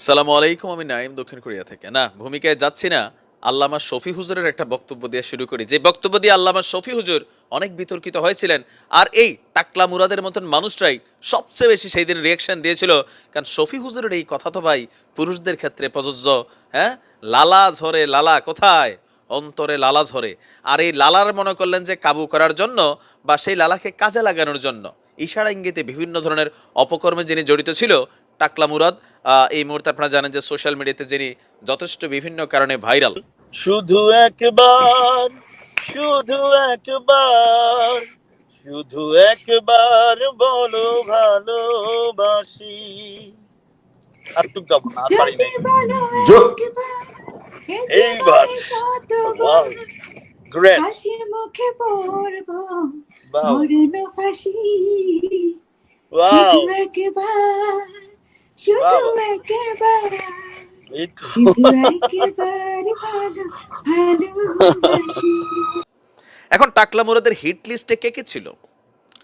সালামু আলাইকুম। আমি নাইম, দক্ষিণ কোরিয়া থেকে। না, ভূমিকায় যাচ্ছি না। আল্লামা শফি হুজুরের একটা বক্তব্য দিয়ে শুরু করি, যে বক্তব্য দিয়ে আল্লামা শফি হুজুর অনেক বিতর্কিত হয়েছিলেন। আর এই টাকলা মুরাদের মতন মানুষরাই সবচেয়ে বেশি সেই দিন রিয়াকশন দিয়েছিল। কারণ শফি হুজুরের এই কথা তো ভাই পুরুষদের ক্ষেত্রে প্রযোজ্য। হ্যাঁ, লালা ঝরে, লালা কোথায়? অন্তরে লালা ঝরে। আর এই লালার মনে করলেন যে কাবু করার জন্য বা সেই লালাকে কাজে লাগানোর জন্য ইশারা ইঙ্গিতে বিভিন্ন ধরনের অপকর্মে যিনি জড়িত ছিল টাকলা মুরাদ, এই মুহূর্তে আপনারা জানেন যে সোশ্যাল মিডিয়াতে যিনি যথেষ্ট বিভিন্ন কারণে ভাইরাল। শুধু একবার, শুধু একবার, শুধু একবার বলো ভালোবাসি। আর টুক গাবো না, আর পারি নাই। এইবার ওয়াও, গ্রেট, হাসির মুখে পড়ব ওয়াও, মরণ ফাঁসি। ওয়াও, শুধু একবার, শুধু ওয়াও। একবার, এই তো শুধু একবার ভালোবাসি। এখন টাকলা মুরাদের হিট লিস্টে কে কে ছিল?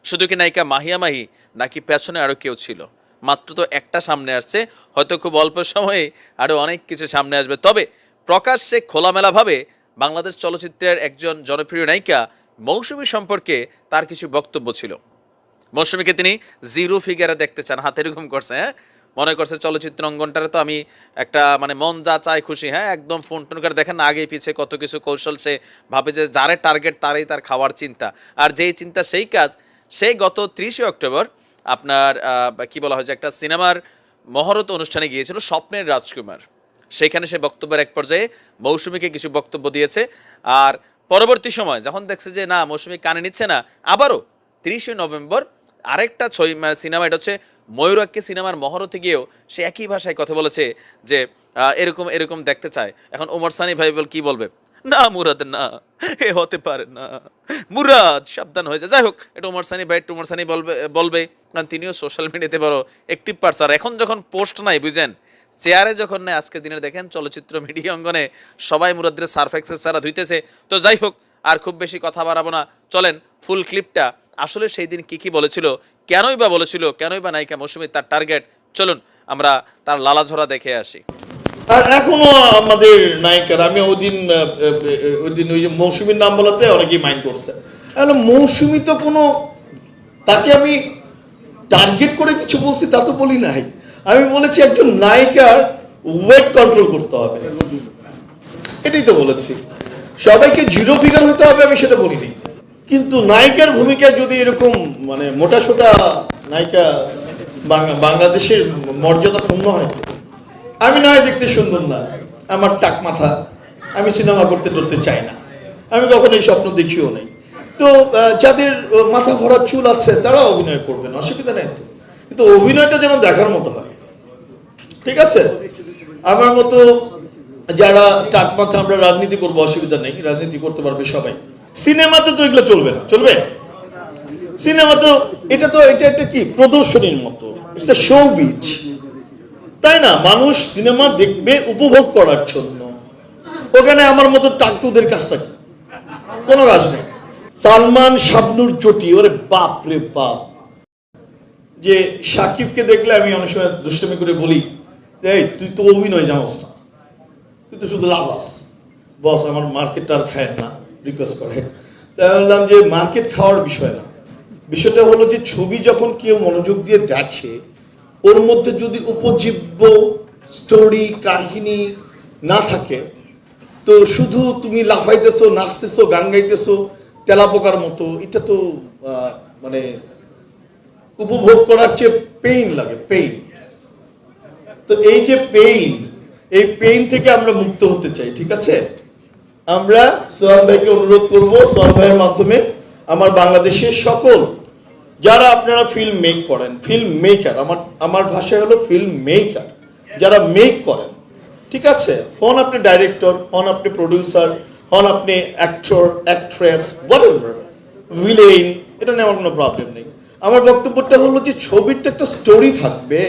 শুধু কি নায়িকা মাহিয়া মাহি, নাকি পেছনে আরও কেউ ছিল? মাত্র তো একটা সামনে আসছে, হয়তো খুব অল্প সময়ে আরও অনেক কিছু সামনে আসবে। তবে প্রকাশ্যে খোলামেলাভাবে বাংলাদেশ চলচ্চিত্রের একজন জনপ্রিয় নায়িকা মৌসুমী সম্পর্কে তার কিছু বক্তব্য ছিল। মৌসুমীকে তিনি জিরো ফিগারে দেখতে চান, হাতে এরকম করছে। হ্যাঁ, মনে করছে চলচ্চিত্র অঙ্গনটারে তো আমি একটা মানে মন যা চায় খুশি, হ্যাঁ একদম ফোন টোন করে দেখেন না, আগে পিছিয়ে কত কিছু কৌশল। সে ভাবে যে যারে টার্গেট তারই তার খাওয়ার চিন্তা, আর যেই চিন্তা সেই কাজ। সেই গত 30শে অক্টোবর আপনার কি বলা হয় যে একটা সিনেমার মহরত অনুষ্ঠানে গিয়েছিল স্বপ্নের রাজকুমার। সেখানে সে বক্তব্যের এক পর্যায়ে মৌসুমীকে কিছু বক্তব্য দিয়েছে। আর পরবর্তী সময় যখন দেখছে যে না মৌসুমী কানে নিচ্ছে না, আবারও 30শে নভেম্বর আরেকটা সিনেমা, এটা হচ্ছে ময়ূরাক্ষী সিনেমার মহরতে গিয়েও সে একই ভাষায় কথা বলেছে যে এরকম এরকম দেখতে চায়। এখন ওমর সানি ভাই কি বলবে? না মুরাদ না, এ হতে পারে না, মুরাদ সাবধান হয়ে যায়। যাই হোক, এটা ওমর সানি ভাই ওমর সানি বলবে কারণ তিনিও সোশ্যাল মিডিয়াতে বড় অ্যাক্টিভ পার্সন। আর এখন যখন পোস্ট নাই বুঝেন, চেয়ারে যখন নেই, আজকের দিনে দেখেন চলচ্চিত্র মিডিয়া অঙ্গনে সবাই মুরাদের সার্ফ এক্সেস ছাড়া ধুইতেছে। তো যাই হোক, আর খুব বেশি কথা বাড়াবো না, চলেন ফুল ক্লিপটা আসলে সেই দিন কী বলেছিল, কেনই বা বলেছিল, কেনই বা নায়িকা মৌসুমী তার টার্গেট, চলুন আমরা তার লালাঝরা দেখে আসি। আর এখনো আমাদের নায়িকার, আমি ওই দিন ওই যে মৌসুমীর নাম বলাতে অনেকেই মাইন্ড করছে। এখন মৌসুমী তো কোনো, তাকে আমি টার্গেট করে কিছু বলছি তা তো বলি নাই। আমি বলেছি একজন নায়িকার ওয়েট কন্ট্রোল করতে হবে, এটাই তো বলেছি। সবাইকে জিরো ফিগার হতে হবে আমি সেটা বলিনি। কিন্তু নায়িকার ভূমিকায় যদি এরকম মানে মোটা সোটা নায়িকা বাংলাদেশের মর্যাদা ক্ষুণ্ণ হয়, আমি নয় দেখতে সুন্দর না, আমার টাক মাথা, আমি সিনেমা করতে টরতে চাই না, আমি কখনো এই স্বপ্ন দেখিও নাই। তো যাদের মাথা ভরা চুল আছে তারা অভিনয় করবেন, অসুবিধা নেই তো, কিন্তু অভিনয়টা যেন দেখার মতো হয়, ঠিক আছে? আমার মতো যারা টাক মাথা, আমরা রাজনীতি করবো, অসুবিধা নেই, রাজনীতি করতে পারবে সবাই। সিনেমাতে তো এগুলো চলবে না, চলবে? সিনেমা তো এটা একটা কি প্রদর্শনীর মতো, ইটস এ শোবিজ, তাই না? মানুষ সিনেমা দেখবে উপভোগ করার জন্য। ওখানে আমার মতো টাকুদের কাজটা কি? কোনো কাজ নেই। সালমান শাবনুর জুটি, ওরে বাপ রে বাপ। যে সাকিবকে দেখলে আমি অনেক সময় দুষ্টমি করে বলি, এই তুই তো অভিনয় জানোস না, তুই তো শুধু লাভাস। বস আমার মার্কেটটা আর খায় না, রিকোয়েস্ট করে। তাই বললাম যে মার্কেট খাওয়ার বিষয় না, বিষয়টা হলো যে ছবি যখন কেউ মনোযোগ দিয়ে দেখে, ওর মধ্যে যদি উপজীব্য স্টোরি কাহিনী না থাকে, তো শুধু তুমি লাফাইতেছো, নাচতেছো, গান গাইতেছো তেলাপোকার মতো, এটা তো মানে উপভোগ করার চেয়ে পেইন লাগে, পেইন। তো এই যে পেইন, এই পেইন থেকে আমরা মুক্ত হতে চাই, ঠিক আছে? আমরা সোহান ভাইকে অনুরোধ করবো, সোহান ভাইয়ের মাধ্যমে আমার বাংলাদেশের সকল যারা আপনারা ফিল্ম মেক করেন, ফিল্ম মেকার, আমার ভাষায় হলো ফিল্ম মেকার, যারা মেক করেন, ঠিক আছে? হন আপনি ডাইরেক্টর, হন আপনি প্রডিউসার, হন আপনি অ্যাক্টর, অ্যাক্ট্রেস, হোয়াটএভার, ভিলেন, এটা নিয়ে আমার কোনো প্রবলেম নেই। আমার বক্তব্যটা হলো যে ছবির তো একটা স্টোরি থাকবে,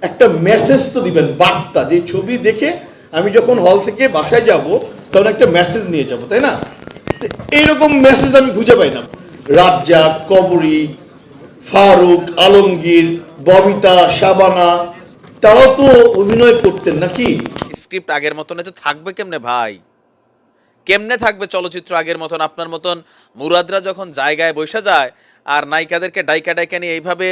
একটা মেসেজ তো দিবেন, বার্তা। যে ছবি দেখে আমি যখন হল থেকে বাসায় যাব তখন একটা মেসেজ নিয়ে যাব, তাই না? এইরকম মেসেজ আমি খুঁজে পাই না। রাজ্জাক, কবরী, ফারুক, আলমগীর, ববিতা, শাবানা, তারাও তো অভিনয় করতেন নাকি? স্ক্রিপ্ট আগের মতন তো থাকবে কেমনে ভাই? কেমনে থাকবে চলচ্চিত্র আগের মতন? আপনার মতন মুরাদরা যখন জায়গায় বসে যায় আর নায়িকাদেরকে ডাইকা ডাইকা নিয়ে এইভাবে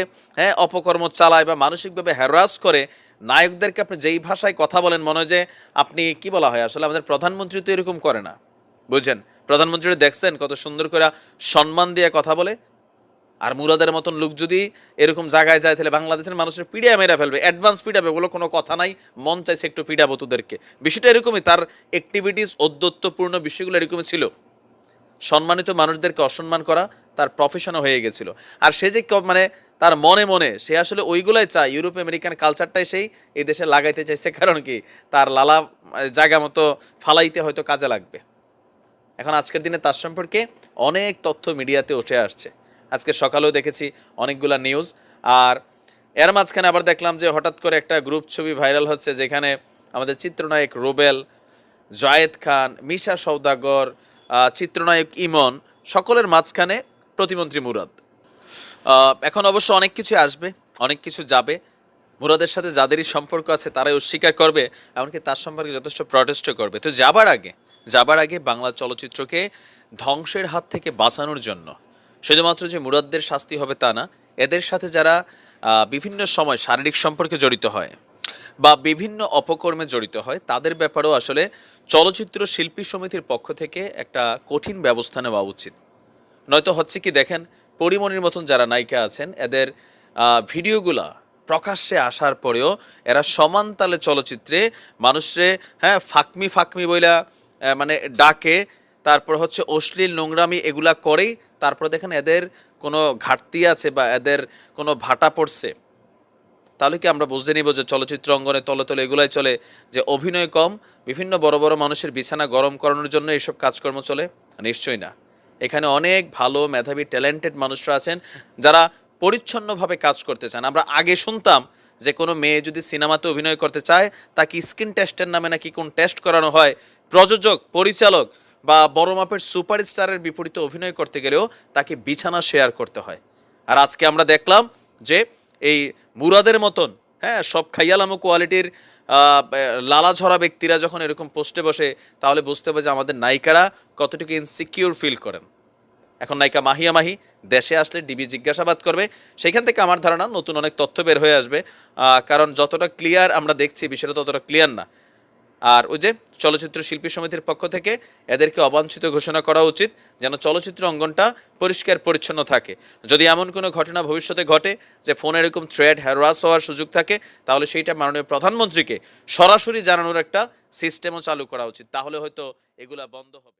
অপকর্ম চালায় বা মানসিকভাবে হ্যারাস করে, নায়কদেরকে আপনি যেই ভাষায় কথা বলেন মনে হয় যে আপনি কি বলা হয় আসলে, আমাদের প্রধানমন্ত্রী তো এরকম করে না, বুঝছেন? প্রধানমন্ত্রী দেখছেন কত সুন্দর করে সম্মান দিয়ে কথা বলে। আর মুরাদের মতন লোক যদি এরকম জায়গায় যায় তাহলে বাংলাদেশের মানুষের পিড়িয়া মেরা ফেলবে, অ্যাডভান্স পিড়াবে, ওগুলো কোনো কথা নাই। মন চাইছে একটু পিড়াবো তোদেরকে, বিষয়টা এরকমই। তার অ্যাক্টিভিটিস ঔদ্ধত্যপূর্ণ বিষয়গুলো এরকমই ছিল। সম্মানিত মানুষদেরকে অসম্মান করা তার প্রফেশনও হয়ে গেছিল। আর সে যে মানে তার মনে মনে সে আসলে ওইগুলাই চায়, ইউরোপ আমেরিকান কালচারটাই সেই এই দেশে লাগাইতে চাইছে। কারণ কি, তার লালা জায়গা মতো ফালাইতে হয়তো কাজে লাগবে। এখন আজকের দিনে তার সম্পর্কে অনেক তথ্য মিডিয়াতে উঠে আসছে। আজকে সকালেও দেখেছি অনেকগুলা নিউজ। আর এর মাঝখানে আবার দেখলাম যে হঠাৎ করে একটা গ্রুপ ছবি ভাইরাল হচ্ছে, যেখানে আমাদের চিত্রনায়ক রুবেল, জায়েদ খান, মিশা সওদাগর, চিত্রনায়ক ইমন, সকলের মাঝখানে প্রতিমন্ত্রী মুরাদ। এখন অবশ্য অনেক কিছু আসবে, অনেক কিছু যাবে। মুরাদের সাথে যাদেরই সম্পর্ক আছে তারাই অস্বীকার করবে, এমনকি তার সম্পর্কে যথেষ্ট প্রটেস্টও করবে। তো যাবার আগে বাংলা চলচ্চিত্রকে ধ্বংসের হাত থেকে বাঁচানোর জন্য শুধুমাত্র যে মুরাদদের শাস্তি হবে তা না, এদের সাথে যারা বিভিন্ন সময় শারীরিক সম্পর্কে জড়িত হয় বা বিভিন্ন অপকর্মে জড়িত হয় তাদের ব্যাপারেও আসলে চলচ্চিত্র শিল্পী সমিতির পক্ষ থেকে একটা কঠিন ব্যবস্থা নেওয়া উচিত। নয়তো হচ্ছে কি, দেখেন পরিমণির মতন যারা নায়িকা আছেন, এদের ভিডিওগুলা প্রকাশ্যে আসার পরেও এরা সমান তালে চলচ্চিত্রে মানুষরে ফাকমি বইলা মানে ডাকে, তারপর হচ্ছে অশ্লীল নোংরামি এগুলা করেই। তারপর দেখেন এদের কোনো ঘাটতি আছে বা এদের কোনো ভাটা পড়ছে, তাহলে কি আমরা বুঝতে নিব যে চলচ্চিত্র অঙ্গনে তলে তলে এগুলাই চলে, যে অভিনয় কম, বিভিন্ন বড় বড় মানুষের বিছানা গরম করানোর জন্য এইসব কাজকর্ম চলে? নিশ্চয়ই না। এখানে অনেক ভালো মেধাবী ট্যালেন্টেড মানুষরা আছেন যারা পরিচ্ছন্নভাবে কাজ করতে চান। আমরা আগে শুনতাম যে কোনো মেয়ে যদি সিনেমাতে অভিনয় করতে চায় তাকে স্কিন টেস্টের নামে নাকি কোন টেস্ট করানো হয়, প্রযোজক, পরিচালক বা বড় মাপের সুপারস্টারের বিপরীতে অভিনয় করতে গেলেও তাকে বিছানা শেয়ার করতে হয়। আর আজকে আমরা দেখলাম যে এই মুরাদের মতন সব খাইয়ালামো কোয়ালিটির লালা ঝরা ব্যক্তিরা যখন এরকম পোস্টে বসে, তাহলে বুঝতে হবে যে আমাদের নায়িকারা কতটুকু ইনসিকিউর ফিল করেন। এখন নায়িকা মাহিয়া মাহি দেশে আসলে ডিবি জিজ্ঞাসাবাদ করবে, সেখান থেকে আমার ধারণা নতুন অনেক তথ্য বের হয়ে আসবে। কারণ যতটা ক্লিয়ার আমরা দেখছি বিষয়টা ততটা ক্লিয়ার না। আর ওই যে চলচ্চিত্র শিল্পী সমিতির পক্ষ থেকে এদেরকে অবাঞ্ছিত ঘোষণা করা উচিত, যেন চলচ্চিত্র অঙ্গনটা পরিষ্কার পরিচ্ছন্ন থাকে। যদি এমন কোনো ঘটনা ভবিষ্যতে ঘটে যে ফোনে এরকম থ্রেড হ্যারাস হওয়ার সুযোগ থাকে, তাহলে সেইটা মাননীয় প্রধানমন্ত্রীকে সরাসরি জানানোর একটা সিস্টেমও চালু করা উচিত। তাহলে হয়তো এগুলা বন্ধ হবে।